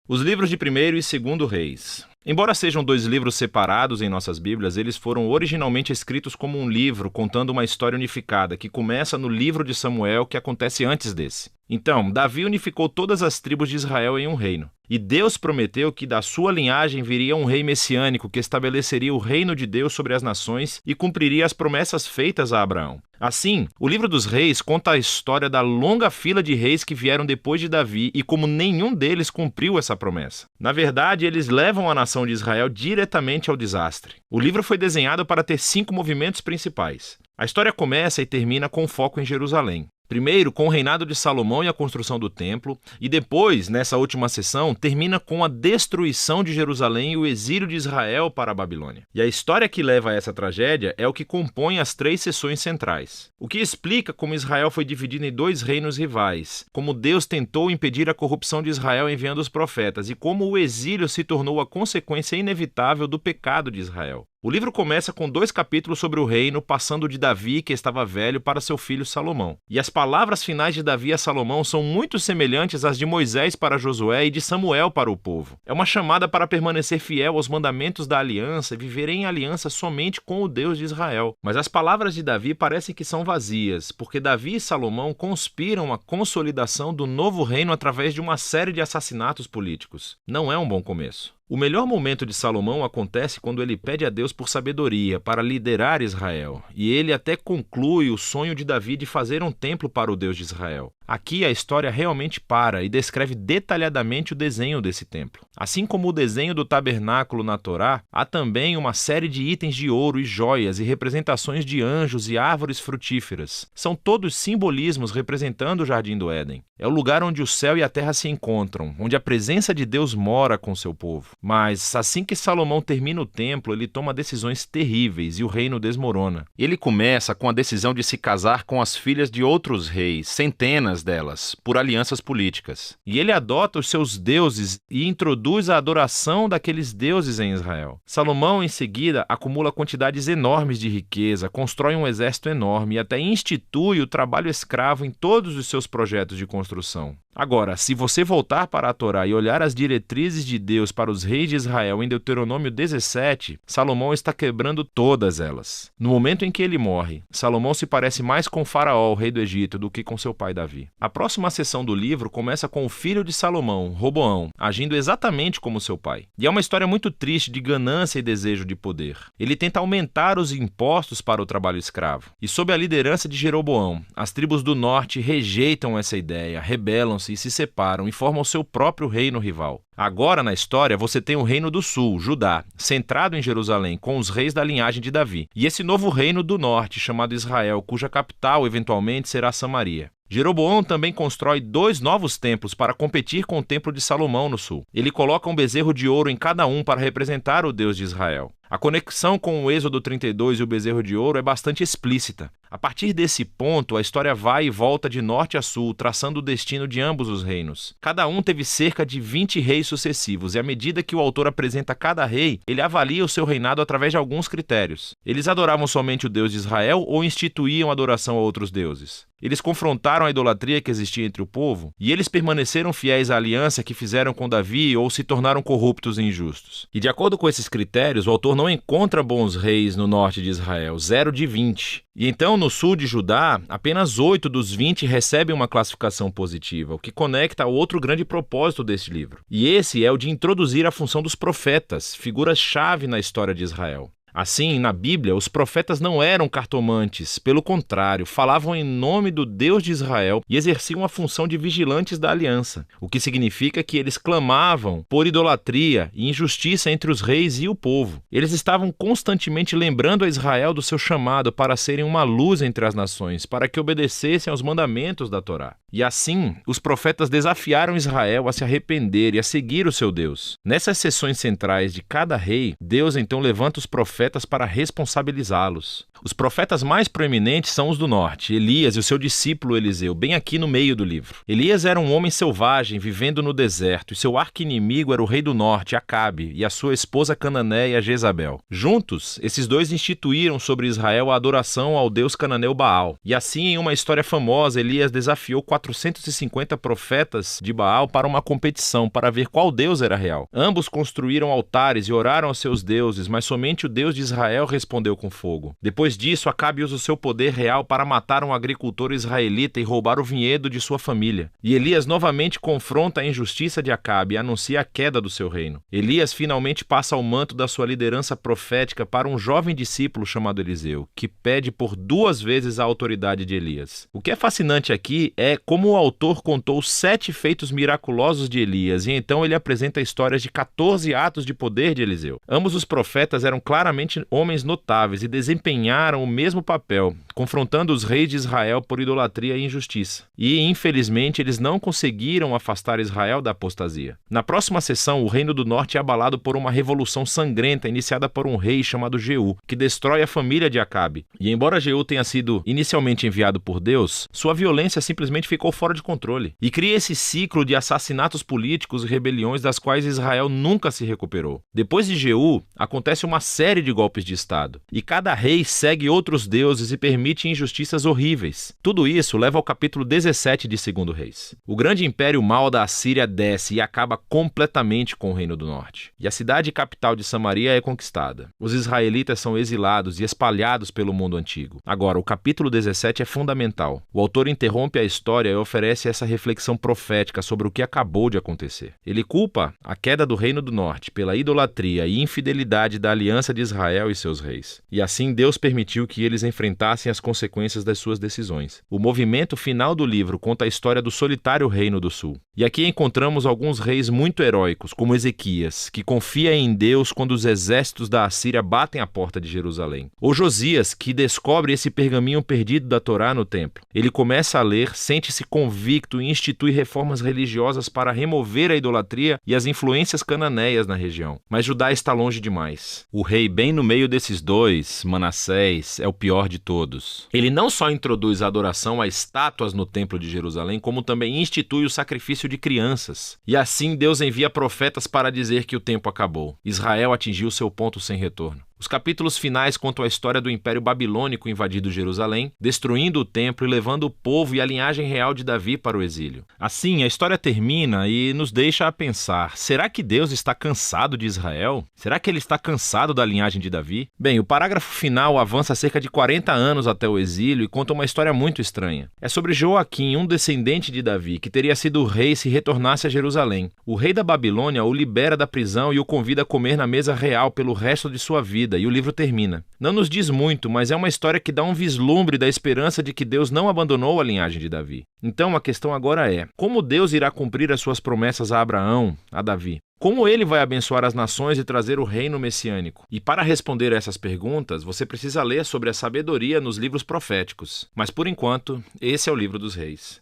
Os livros de 1º e 2º Reis. Embora sejam dois livros separados em nossas Bíblias, eles foram originalmente escritos como um livro contando uma história unificada, que começa no livro de Samuel, que acontece antes desse. Então, Davi unificou todas as tribos de Israel em um reino. E Deus prometeu que da sua linhagem viria um rei messiânico que estabeleceria o reino de Deus sobre as nações e cumpriria as promessas feitas a Abraão. Assim, o livro dos reis conta a história da longa fila de reis que vieram depois de Davi e como nenhum deles cumpriu essa promessa. Na verdade, eles levam a nação de Israel diretamente ao desastre. O livro foi desenhado para ter 5 movimentos principais. A história começa e termina com foco em Jerusalém. Primeiro, com o reinado de Salomão e a construção do templo, e depois, nessa última sessão, termina com a destruição de Jerusalém e o exílio de Israel para a Babilônia. E a história que leva a essa tragédia é o que compõe as 3 sessões centrais. O que explica como Israel foi dividido em 2 reinos rivais, como Deus tentou impedir a corrupção de Israel enviando os profetas, e como o exílio se tornou a consequência inevitável do pecado de Israel. O livro começa com 2 capítulos sobre o reino, passando de Davi, que estava velho, para seu filho Salomão. E as palavras finais de Davi a Salomão são muito semelhantes às de Moisés para Josué e de Samuel para o povo. É uma chamada para permanecer fiel aos mandamentos da aliança e viver em aliança somente com o Deus de Israel. Mas as palavras de Davi parecem que são vazias, porque Davi e Salomão conspiram a consolidação do novo reino através de uma série de assassinatos políticos. Não é um bom começo. O melhor momento de Salomão acontece quando ele pede a Deus por sabedoria para liderar Israel, e ele até conclui o sonho de Davi de fazer um templo para o Deus de Israel. Aqui a história realmente para e descreve detalhadamente o desenho desse templo. Assim como o desenho do tabernáculo na Torá, há também uma série de itens de ouro e joias e representações de anjos e árvores frutíferas. São todos simbolismos representando o Jardim do Éden. É o lugar onde o céu e a terra se encontram, onde a presença de Deus mora com seu povo. Mas assim que Salomão termina o templo, ele toma decisões terríveis e o reino desmorona. Ele começa com a decisão de se casar com as filhas de outros reis, centenas delas, por alianças políticas. E ele adota os seus deuses e introduz a adoração daqueles deuses em Israel. Salomão, em seguida, acumula quantidades enormes de riqueza, constrói um exército enorme e até institui o trabalho escravo em todos os seus projetos de construção. Agora, se você voltar para a Torá e olhar as diretrizes de Deus para os reis de Israel em Deuteronômio 17, Salomão está quebrando todas elas. No momento em que ele morre, Salomão se parece mais com Faraó, o rei do Egito, do que com seu pai Davi. A próxima seção do livro começa com o filho de Salomão, Roboão, agindo exatamente como seu pai. E é uma história muito triste de ganância e desejo de poder. Ele tenta aumentar os impostos para o trabalho escravo. E sob a liderança de Jeroboão, as tribos do norte rejeitam essa ideia, rebelam-se e se separam e formam seu próprio reino rival. Agora, na história, você tem o reino do sul, Judá, centrado em Jerusalém, com os reis da linhagem de Davi. E esse novo reino do norte, chamado Israel, cuja capital, eventualmente, será Samaria. Jeroboão também constrói 2 novos templos para competir com o templo de Salomão no sul. Ele coloca um bezerro de ouro em cada um para representar o Deus de Israel. A conexão com o Êxodo 32 e o bezerro de ouro é bastante explícita. A partir desse ponto, a história vai e volta de norte a sul, traçando o destino de ambos os reinos. Cada um teve cerca de 20 reis sucessivos, e à medida que o autor apresenta cada rei, ele avalia o seu reinado através de alguns critérios. Eles adoravam somente o Deus de Israel ou instituíam adoração a outros deuses? Eles confrontaram a idolatria que existia entre o povo, e eles permaneceram fiéis à aliança que fizeram com Davi ou se tornaram corruptos e injustos. E de acordo com esses critérios, o autor não encontra bons reis no norte de Israel, 0 de 20. E então, no sul de Judá, apenas 8 dos 20 recebem uma classificação positiva, o que conecta ao outro grande propósito deste livro. E esse é o de introduzir a função dos profetas, figuras-chave na história de Israel. Assim, na Bíblia, os profetas não eram cartomantes, pelo contrário, falavam em nome do Deus de Israel e exerciam a função de vigilantes da aliança, o que significa que eles clamavam por idolatria e injustiça entre os reis e o povo. Eles estavam constantemente lembrando a Israel do seu chamado para serem uma luz entre as nações, para que obedecessem aos mandamentos da Torá. E assim, os profetas desafiaram Israel a se arrepender e a seguir o seu Deus. Nessas sessões centrais de cada rei, Deus então levanta os profetas profetas para responsabilizá-los. Os profetas mais proeminentes são os do norte, Elias e o seu discípulo Eliseu, bem aqui no meio do livro. Elias era um homem selvagem, vivendo no deserto, e seu arqui-inimigo era o rei do norte, Acabe, e a sua esposa cananeia, Jezabel. Juntos, esses dois instituíram sobre Israel a adoração ao deus cananeu Baal. E assim, em uma história famosa, Elias desafiou 450 profetas de Baal para uma competição, para ver qual deus era real. Ambos construíram altares e oraram aos seus deuses, mas somente o Deus de Israel respondeu com fogo. Depois disso, Acabe usa o seu poder real para matar um agricultor israelita e roubar o vinhedo de sua família. E Elias novamente confronta a injustiça de Acabe e anuncia a queda do seu reino. Elias finalmente passa o manto da sua liderança profética para um jovem discípulo chamado Eliseu, que pede por 2 vezes a autoridade de Elias. O que é fascinante aqui é como o autor contou 7 feitos miraculosos de Elias, e então ele apresenta histórias de 14 atos de poder de Eliseu. Ambos os profetas eram claramente homens notáveis e desempenharam o mesmo papel, confrontando os reis de Israel por idolatria e injustiça. E, infelizmente, eles não conseguiram afastar Israel da apostasia. Na próxima sessão, o Reino do Norte é abalado por uma revolução sangrenta iniciada por um rei chamado Jeú, que destrói a família de Acabe. E embora Jeú tenha sido inicialmente enviado por Deus, sua violência simplesmente ficou fora de controle. E cria esse ciclo de assassinatos políticos e rebeliões das quais Israel nunca se recuperou. Depois de Jeú, acontece uma série de golpes de Estado. E cada rei segue outros deuses e permite injustiças horríveis. Tudo isso leva ao capítulo 17 de 2 Reis. O grande império mau da Assíria desce e acaba completamente com o Reino do Norte. E a cidade capital de Samaria é conquistada. Os israelitas são exilados e espalhados pelo mundo antigo. Agora, o capítulo 17 é fundamental. O autor interrompe a história e oferece essa reflexão profética sobre o que acabou de acontecer. Ele culpa a queda do Reino do Norte pela idolatria e infidelidade da aliança de Israel e seus reis. E assim Deus permitiu que eles enfrentassem as consequências das suas decisões. O movimento final do livro conta a história do solitário Reino do Sul. E aqui encontramos alguns reis muito heróicos, como Ezequias, que confia em Deus quando os exércitos da Assíria batem a porta de Jerusalém. Ou Josias, que descobre esse pergaminho perdido da Torá no templo. Ele começa a ler, sente-se convicto e institui reformas religiosas para remover a idolatria e as influências cananeias na região. Mas Judá está longe demais. O rei bem no meio desses dois, Manassés, é o pior de todos. Ele não só introduz a adoração a estátuas no templo de Jerusalém, como também institui o sacrifício de crianças. E assim Deus envia profetas para dizer que o tempo acabou. Israel atingiu seu ponto sem retorno. Os capítulos finais contam a história do Império Babilônico invadindo Jerusalém, destruindo o templo e levando o povo e a linhagem real de Davi para o exílio. Assim, a história termina e nos deixa a pensar: será que Deus está cansado de Israel? Será que ele está cansado da linhagem de Davi? Bem, o parágrafo final avança cerca de 40 anos até o exílio e conta uma história muito estranha. É sobre Joaquim, um descendente de Davi, que teria sido rei se retornasse a Jerusalém. O rei da Babilônia o libera da prisão e o convida a comer na mesa real pelo resto de sua vida. E o livro termina. Não nos diz muito, mas é uma história que dá um vislumbre da esperança de que Deus não abandonou a linhagem de Davi. Então a questão agora é: como Deus irá cumprir as suas promessas a Abraão, a Davi? Como ele vai abençoar as nações e trazer o reino messiânico? E para responder a essas perguntas, você precisa ler sobre a sabedoria nos livros proféticos. Mas por enquanto, esse é o livro dos reis.